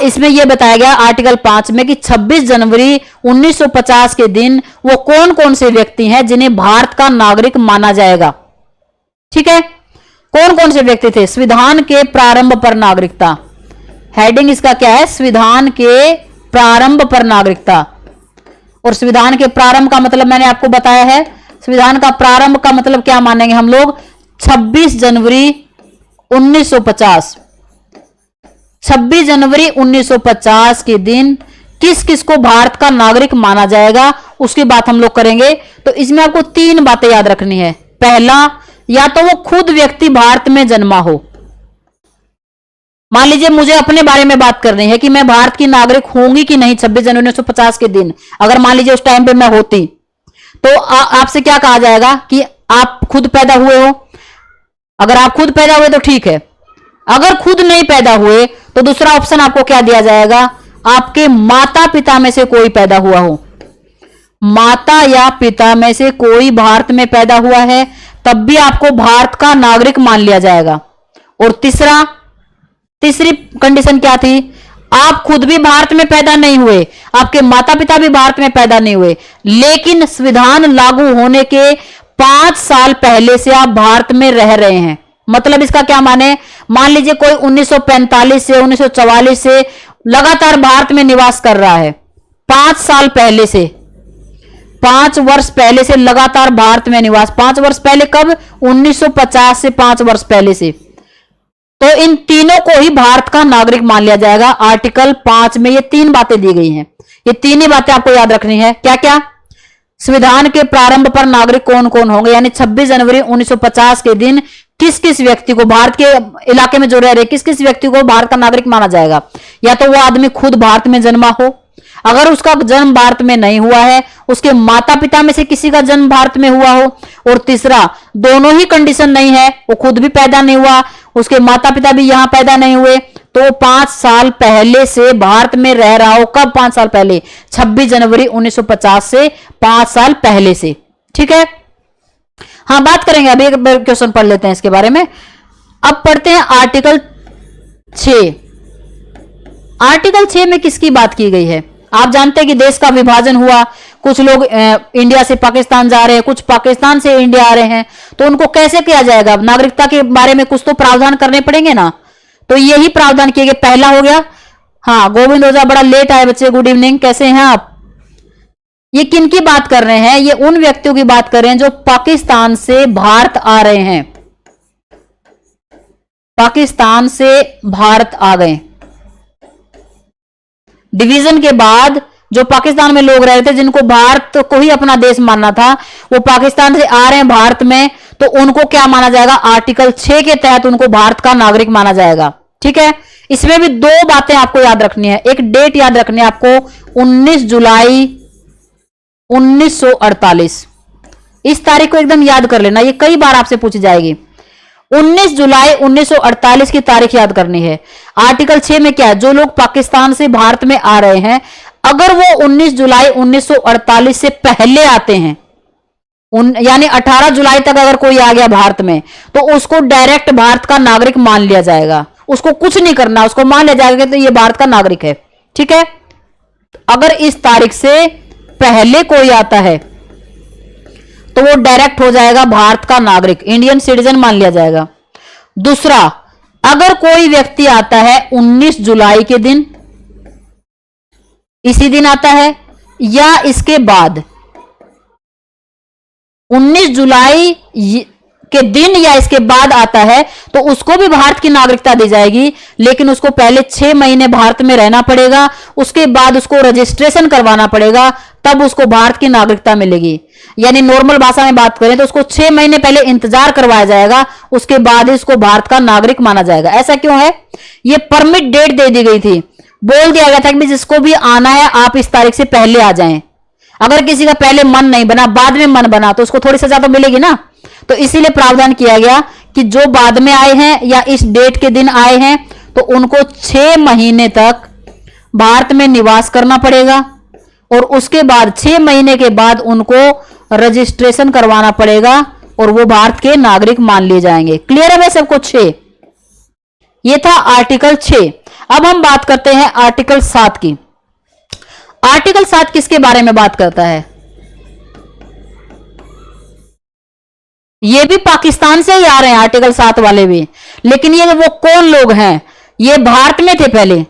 इसमें यह बताया गया आर्टिकल 5 में कि 26 जनवरी 1950 के दिन वो कौन कौन से व्यक्ति हैं जिन्हें भारत का नागरिक माना जाएगा। ठीक है, कौन कौन से व्यक्ति थे? संविधान के प्रारंभ पर नागरिकता। हेडिंग इसका क्या है? संविधान के प्रारंभ पर नागरिकता। और संविधान के प्रारंभ का मतलब मैंने आपको बताया है। संविधान का प्रारंभ का मतलब क्या मानेंगे हम लोग? 26 जनवरी 1950। 26 जनवरी 1950 के दिन किस किस को भारत का नागरिक माना जाएगा उसकी बात हम लोग करेंगे। तो इसमें आपको 3 बातें याद रखनी है। पहला, या तो वो खुद व्यक्ति भारत में जन्मा हो। मान लीजिए मुझे अपने बारे में बात करनी है कि मैं भारत की नागरिक होंगी कि नहीं 26 जनवरी 1950 के दिन। अगर मान लीजिए उस टाइम पे मैं होती तो आपसे क्या कहा जाएगा कि आप खुद पैदा हुए हो। अगर आप खुद पैदा हुए तो ठीक है, अगर खुद नहीं पैदा हुए तो दूसरा ऑप्शन आपको क्या दिया जाएगा? आपके माता पिता में से कोई पैदा हुआ हो। माता या पिता में से कोई भारत में पैदा हुआ है तब भी आपको भारत का नागरिक मान लिया जाएगा। और तीसरी कंडीशन क्या थी? आप खुद भी भारत में पैदा नहीं हुए, आपके माता पिता भी भारत में पैदा नहीं हुए, लेकिन संविधान लागू होने के 5 साल पहले से आप भारत में रह रहे हैं। मतलब इसका क्या माने? मान लीजिए कोई 1945 से 1944 से लगातार भारत में निवास कर रहा है, 5 साल पहले से, 5 वर्ष पहले से लगातार भारत में निवास। 5 वर्ष पहले कब? 1950 से 5 वर्ष पहले से। तो इन तीनों को ही भारत का नागरिक मान लिया जाएगा। आर्टिकल 5 में ये 3 बातें दी गई हैं। ये 3 ही बातें आपको याद रखनी है। क्या क्या? संविधान के प्रारंभ पर नागरिक कौन कौन होंगे, यानी 26 जनवरी 1950 के दिन किस किस व्यक्ति को, भारत के इलाके में जो रह रहे किस किस व्यक्ति को भारत का नागरिक माना जाएगा। या तो वो आदमी खुद भारत में जन्मा हो, अगर उसका जन्म भारत में नहीं हुआ है, उसके माता पिता में से किसी का जन्म भारत में हुआ हो, और तीसरा दोनों ही कंडीशन नहीं है, वो खुद भी पैदा नहीं हुआ, उसके माता पिता भी यहां पैदा नहीं हुए, तो 5 साल पहले से भारत में रह रहा हो। कब 5 साल पहले? 26 जनवरी 1950 से 5 साल पहले से। ठीक है, हाँ बात करेंगे। अभी एक क्वेश्चन पढ़ लेते हैं इसके बारे में। अब पढ़ते हैं आर्टिकल 6। आर्टिकल 6 में किसकी बात की गई है? आप जानते हैं कि देश का विभाजन हुआ, कुछ लोग इंडिया से पाकिस्तान जा रहे हैं, कुछ पाकिस्तान से इंडिया आ रहे हैं, तो उनको कैसे किया जाएगा? नागरिकता के बारे में कुछ तो प्रावधान करने पड़ेंगे ना, तो यही प्रावधान किए गए। पहला हो गया, हाँ गोविंद ओझा बड़ा लेट आए बच्चे, गुड इवनिंग, कैसे हैं आप? ये किन की बात कर रहे हैं? ये उन व्यक्तियों की बात कर रहे हैं जो पाकिस्तान से भारत आ रहे हैं, पाकिस्तान से भारत आ गए। डिवीजन के बाद जो पाकिस्तान में लोग रहे थे, जिनको भारत को ही अपना देश मानना था, वो पाकिस्तान से आ रहे हैं भारत में, तो उनको क्या माना जाएगा? आर्टिकल 6 के तहत उनको भारत का नागरिक माना जाएगा। ठीक है, इसमें भी 2 बातें आपको याद रखनी है। एक डेट याद रखनी है आपको, 19 जुलाई 1948। इस तारीख को एकदम याद कर लेना, ये कई बार आपसे पूछी जाएगी। 19 जुलाई 1948 की तारीख याद करनी है। आर्टिकल 6 में क्या है? जो लोग पाकिस्तान से भारत में आ रहे हैं, अगर वो 19 जुलाई 1948 से पहले आते हैं, यानी 18 जुलाई तक अगर कोई आ गया भारत में, तो उसको डायरेक्ट भारत का नागरिक मान लिया जाएगा। उसको कुछ नहीं करना, उसको मान लिया जाएगा तो ये भारत का नागरिक है। ठीक है, अगर इस तारीख से पहले कोई आता है तो वो डायरेक्ट हो जाएगा भारत का नागरिक, इंडियन सिटीजन मान लिया जाएगा। दूसरा, अगर कोई व्यक्ति आता है 19 जुलाई के दिन, इसी दिन आता है या इसके बाद, 19 जुलाई के दिन या इसके बाद आता है, तो उसको भी भारत की नागरिकता दी जाएगी, लेकिन उसको पहले 6 महीने भारत में रहना पड़ेगा, उसके बाद उसको रजिस्ट्रेशन करवाना पड़ेगा, तब उसको भारत की नागरिकता मिलेगी। यानी नॉर्मल भाषा में बात करें तो उसको 6 महीने पहले इंतजार करवाया जाएगा, उसके बाद ही उसको भारत का नागरिक माना जाएगा। ऐसा क्यों है? ये परमिट डेट दे दी गई थी, बोल दिया गया था कि जिसको भी आना है आप इस तारीख से पहले आ जाएं। अगर किसी का पहले मन नहीं बना, बाद में मन बना, तो उसको थोड़ी सजा तो मिलेगी ना। तो इसीलिए प्रावधान किया गया कि जो बाद में आए हैं या इस डेट के दिन आए हैं, तो उनको 6 महीने तक भारत में निवास करना पड़ेगा, और उसके बाद 6 महीने के बाद उनको रजिस्ट्रेशन करवाना पड़ेगा, और वो भारत के नागरिक मान लिए जाएंगे। क्लियर है भाई सबको? 6 ये था आर्टिकल 6। अब हम बात करते हैं आर्टिकल 7 की। आर्टिकल 7 किसके बारे में बात करता है? ये भी पाकिस्तान से ही आ रहे हैं, आर्टिकल 7 वाले भी, लेकिन ये वो कौन लोग हैं? ये भारत में थे पहले,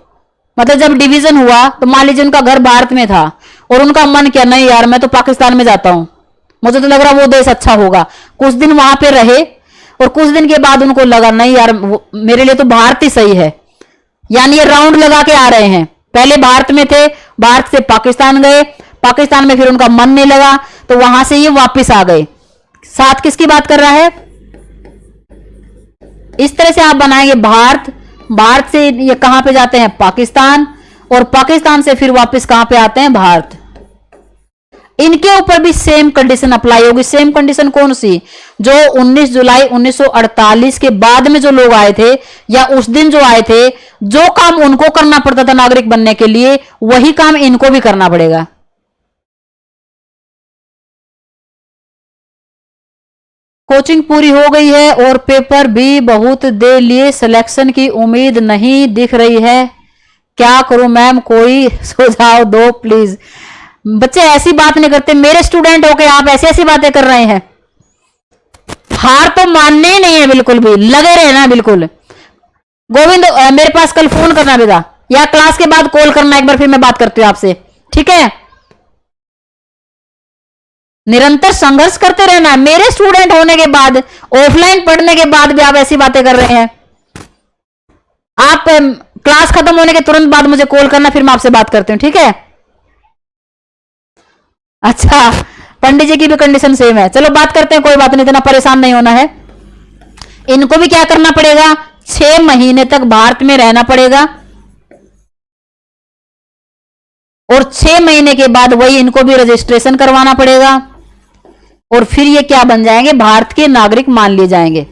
मतलब जब डिवीजन हुआ तो मान लीजिए उनका घर भारत में था और उनका मन किया नहीं यार मैं तो पाकिस्तान में जाता हूं, मुझे तो लग रहा वो देश अच्छा होगा, कुछ दिन वहां पे रहे, और कुछ दिन के बाद उनको लगा नहीं यार मेरे लिए तो भारत ही सही है। यानी ये राउंड लगा के आ रहे हैं, पहले भारत में थे, भारत से पाकिस्तान गए, पाकिस्तान में फिर उनका मन नहीं लगा तो वहां से ये वापस आ गए। 7 किसकी बात कर रहा है? इस तरह से आप बनाएंगे भारत, भारत से ये कहां पे जाते हैं? पाकिस्तान, और पाकिस्तान से फिर वापस कहां पे आते हैं? भारत। इनके ऊपर भी सेम कंडीशन अप्लाई होगी। सेम कंडीशन कौन सी? जो 19 जुलाई 1948 के बाद में जो लोग आए थे या उस दिन जो आए थे, जो काम उनको करना पड़ता था नागरिक बनने के लिए, वही काम इनको भी करना पड़ेगा। कोचिंग पूरी हो गई है और पेपर भी बहुत दे लिए, सिलेक्शन की उम्मीद नहीं दिख रही है, क्या करूं मैम, कोई सुझाव दो प्लीज। बच्चे ऐसी बात नहीं करते, मेरे स्टूडेंट होके आप ऐसी ऐसी बातें कर रहे हैं। हार तो मानने ही नहीं है बिल्कुल भी, लगे रहे ना बिल्कुल। गोविंद मेरे पास कल फोन करना बेटा, या क्लास के बाद कॉल करना एक बार, फिर मैं बात करती हूं आपसे, ठीक है। निरंतर संघर्ष करते रहना। मेरे स्टूडेंट होने के बाद, ऑफलाइन पढ़ने के बाद भी आप ऐसी बातें कर रहे हैं। आप क्लास खत्म होने के तुरंत बाद मुझे कॉल करना, फिर मैं आपसे बात करती हूं, ठीक है। अच्छा, पंडित जी की भी कंडीशन सेम है, चलो बात करते हैं, कोई बात नहीं, इतना परेशान नहीं होना है। इनको भी क्या करना पड़ेगा, 6 महीने तक भारत में रहना पड़ेगा, और 6 महीने के बाद वही इनको भी रजिस्ट्रेशन करवाना पड़ेगा, और फिर ये क्या बन जाएंगे, भारत के नागरिक मान लिए जाएंगे।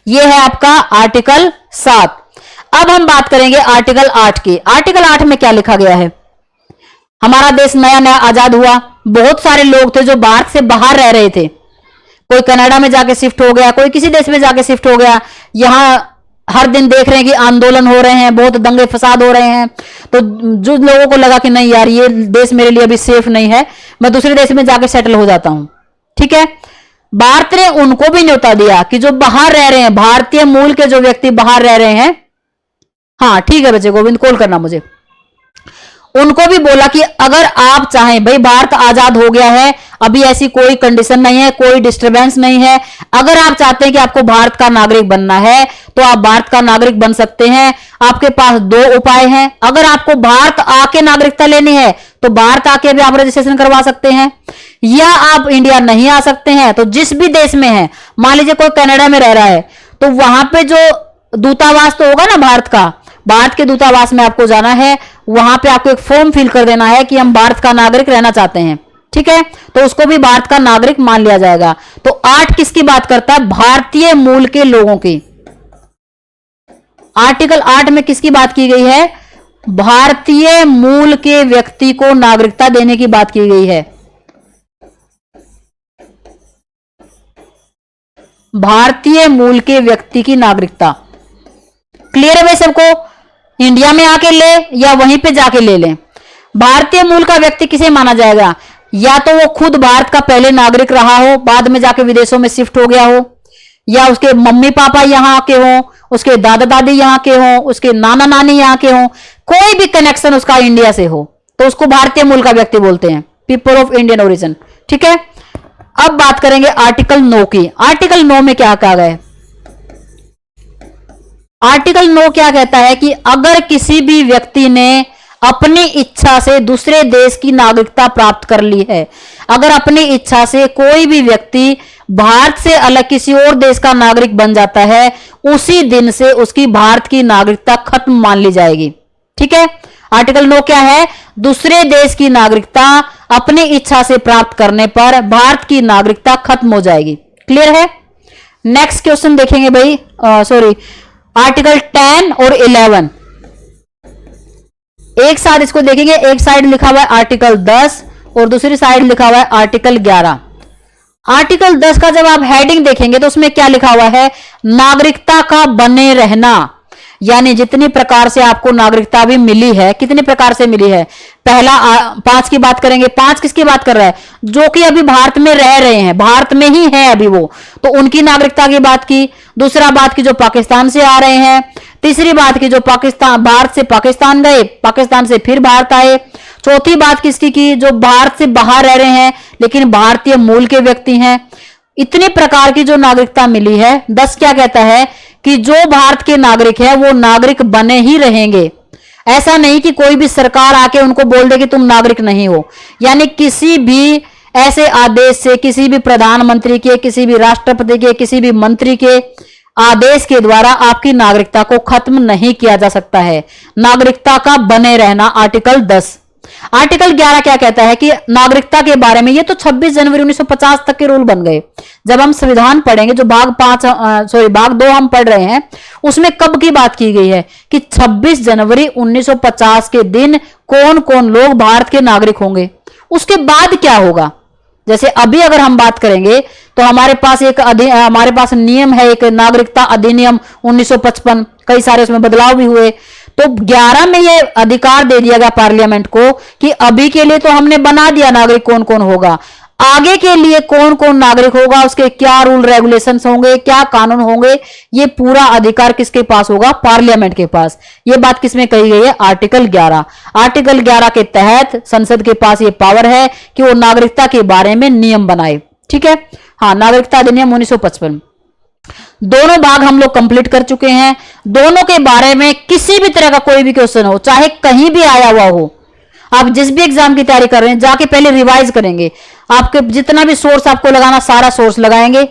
ये है आपका आर्टिकल 7। अब हम बात करेंगे आर्टिकल 8 की। आर्टिकल 8 में क्या लिखा गया है। हमारा देश नया नया आजाद हुआ, बहुत सारे लोग थे जो भारत से बाहर रह रहे थे, कोई कनाडा में जाके शिफ्ट हो गया, कोई किसी देश में जाके शिफ्ट हो गया। यहां हर दिन देख रहे हैं कि आंदोलन हो रहे हैं, बहुत दंगे फसाद हो रहे हैं, तो जो लोगों को लगा कि नहीं यार ये देश मेरे लिए अभी सेफ नहीं है, मैं दूसरे देश में जाके सेटल हो जाता हूं, ठीक है। भारत ने उनको भी न्योता दिया कि जो बाहर रह रहे हैं, भारतीय मूल के जो व्यक्ति बाहर रह रहे हैं, हाँ ठीक है बच्चे, गोविंद कॉल करना मुझे, उनको भी बोला कि अगर आप चाहें, भाई भारत आजाद हो गया है, अभी ऐसी कोई कंडीशन नहीं है, कोई डिस्टरबेंस नहीं है, अगर आप चाहते हैं कि आपको भारत का नागरिक बनना है तो आप भारत का नागरिक बन सकते हैं। आपके पास 2 उपाय हैं। अगर आपको भारत आके नागरिकता लेनी है तो भारत आके भी आप रजिस्ट्रेशन करवा सकते हैं, या आप इंडिया नहीं आ सकते हैं तो जिस भी देश में है, मान लीजिए कोई कनाडा में रह रहा है, तो वहां पे जो दूतावास तो होगा ना भारत का, भारत के दूतावास में आपको जाना है, वहां पे आपको एक फॉर्म फिल कर देना है कि हम भारत का नागरिक रहना चाहते हैं, ठीक है, तो उसको भी भारत का नागरिक मान लिया जाएगा। तो 8 किसकी बात करता है, भारतीय मूल के लोगों की। आर्टिकल 8 में किसकी बात की गई है, भारतीय मूल के व्यक्ति को नागरिकता देने की बात की गई है। भारतीय मूल के व्यक्ति की नागरिकता क्लियर है भाई सबको। इंडिया में आके ले या वहीं पे जाके ले लें, भारतीय मूल का व्यक्ति किसे माना जाएगा, या तो वो खुद भारत का पहले नागरिक रहा हो, बाद में जाके विदेशों में शिफ्ट हो गया हो, या उसके मम्मी पापा यहां के हो, उसके दादा दादी यहां के हो, उसके नाना नानी यहां के हो, कोई भी कनेक्शन उसका इंडिया से हो, तो उसको भारतीय मूल का व्यक्ति बोलते हैं, पीपल ऑफ इंडियन ओरिजिन, ठीक है। अब बात करेंगे आर्टिकल 9 की। आर्टिकल 9 में क्या कहा गया है, आर्टिकल 9 क्या कहता है कि अगर किसी भी व्यक्ति ने अपनी इच्छा से दूसरे देश की नागरिकता प्राप्त कर ली है, अगर अपनी इच्छा से कोई भी व्यक्ति भारत से अलग किसी और देश का नागरिक बन जाता है, उसी दिन से उसकी भारत की नागरिकता खत्म मान ली जाएगी, ठीक है। आर्टिकल 9 क्या है, दूसरे देश की नागरिकता अपनी इच्छा से प्राप्त करने पर भारत की नागरिकता खत्म हो जाएगी, क्लियर है। नेक्स्ट क्वेश्चन देखेंगे भाई, सॉरी, आर्टिकल 10 और 11 एक साथ इसको देखेंगे। एक साइड लिखा हुआ है आर्टिकल 10 और दूसरी साइड लिखा हुआ है आर्टिकल 11। आर्टिकल 10 का जब आप हेडिंग देखेंगे तो उसमें क्या लिखा हुआ है, नागरिकता का बने रहना, यानी जितनी प्रकार से आपको नागरिकता भी मिली है, कितनी प्रकार से मिली है। पहला 5 की बात करेंगे। 5 किसकी बात कर रहा है, जो कि अभी भारत में रह रहे हैं, भारत में ही है अभी वो, तो उनकी नागरिकता की बात की। दूसरा बात की जो पाकिस्तान से आ रहे हैं। तीसरी बात की जो पाकिस्तान, भारत से पाकिस्तान गए, पाकिस्तान से फिर भारत आए। चौथी बात किसकी की, जो भारत से बाहर रह रहे हैं लेकिन भारतीय मूल के व्यक्ति हैं। इतने प्रकार की जो नागरिकता मिली है। 10 क्या कहता है कि जो भारत के नागरिक है वो नागरिक बने ही रहेंगे, ऐसा नहीं कि कोई भी सरकार आके उनको बोल दे कि तुम नागरिक नहीं हो। यानी किसी भी ऐसे आदेश से, किसी भी प्रधानमंत्री के, किसी भी राष्ट्रपति के, किसी भी मंत्री के आदेश के द्वारा आपकी नागरिकता को खत्म नहीं किया जा सकता है। नागरिकता का बने रहना, आर्टिकल 10। आर्टिकल 11 क्या कहता है कि नागरिकता के बारे में, ये तो 26 जनवरी 1950 तक के रूल बन गए। जब हम संविधान पढ़ेंगे, जो भाग 2 हम पढ़ रहे हैं, उसमें कब की बात की गई है कि 26 जनवरी 1950 के दिन कौन कौन लोग भारत के नागरिक होंगे। उसके बाद क्या होगा जैसे अभी अगर हम बात करेंगे तो हमारे पास नियम है, एक नागरिकता अधिनियम 1955, कई सारे उसमें बदलाव भी हुए। तो 11 में ये अधिकार दे दिया गया पार्लियामेंट को कि अभी के लिए तो हमने बना दिया नागरिक कौन कौन होगा, आगे के लिए कौन कौन नागरिक होगा, उसके क्या रूल रेगुलेशंस होंगे, क्या कानून होंगे, ये पूरा अधिकार किसके पास होगा, पार्लियामेंट के पास। ये बात किसमें कही गई है, आर्टिकल 11। आर्टिकल 11 के तहत संसद के पास ये पावर है कि वो नागरिकता के बारे में नियम बनाए। ठीक है, हाँ, नागरिकता अधिनियम 1955। दोनों भाग हम लोग कंप्लीट कर चुके हैं। दोनों के बारे में किसी भी तरह का कोई भी क्वेश्चन हो, चाहे कहीं भी आया हुआ हो, आप जिस भी एग्जाम की तैयारी कर रहे हैं जाके पहले रिवाइज करेंगे, आपके जितना भी सोर्स आपको लगाना सारा सोर्स लगाएंगे।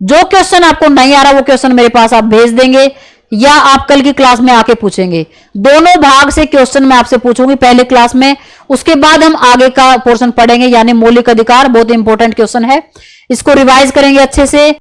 जो क्वेश्चन आपको नहीं आ रहा वो क्वेश्चन मेरे पास आप भेज देंगे या आप कल की क्लास में आके पूछेंगे। दोनों भाग से क्वेश्चन मैं आपसे पूछूंगी पहले क्लास में, उसके बाद हम आगे का पोर्शन पढ़ेंगे, यानी मौलिक अधिकार, बहुत इंपॉर्टेंट क्वेश्चन है, इसको रिवाइज करेंगे अच्छे से।